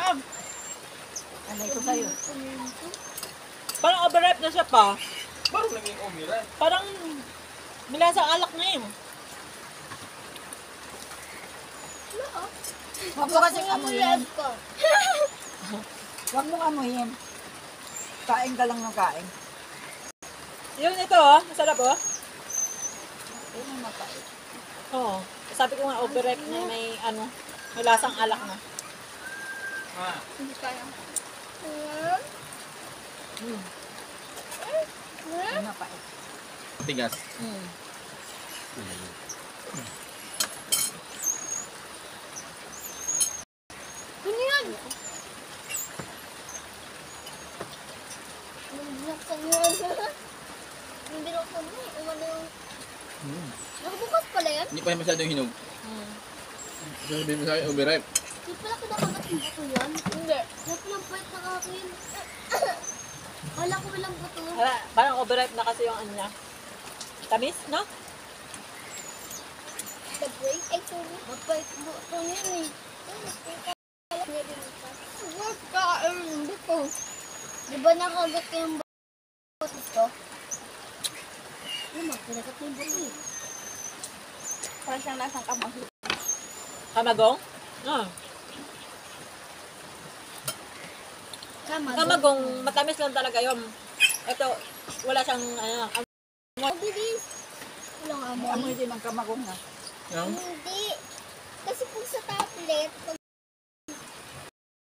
Sarap. Anay ko sa'yo. Parang overripe na siya pa. Parang naging umiran. Parang milasang alak na yun. Huwag mo kasing amuyin. Huwag mong amuyin. Kain ka lang ng kain. Yun ito oh, masarap oh. Yun ang mapait. Oo. Sabi ko nga overripe na may ano, may lasang alak na. Ah. Hindi kaya. Yun ang mapait. Tigas. Ano yan? Binuksan mo. Binuksan mo. Umano yung... Nakabukas pala yan? Hindi pa masyadong hinog. Sabihin mo sa akin, overripe. Hindi pala kinakagat yung buto yan. Hindi. Lahat ng bite ng akin. Wala ko walang buto. Parang overripe na kasi yung ano niya. Tamis, no? The break? Ay, sorry. Mabait buto yan eh. Huwag ka ang buto. Di ba nakagat ka yung buto ito? Ano, kinagat na yung buto eh. Parang siyang lasang kamang. Kamagong? Ah. Kamagong, matamis lang talaga yun. Ito, wala siyang ano. Mabilis. Walang amoy. Amoy din ang kamagong na. Yung? Hindi. Kasi kung sa tablet, pag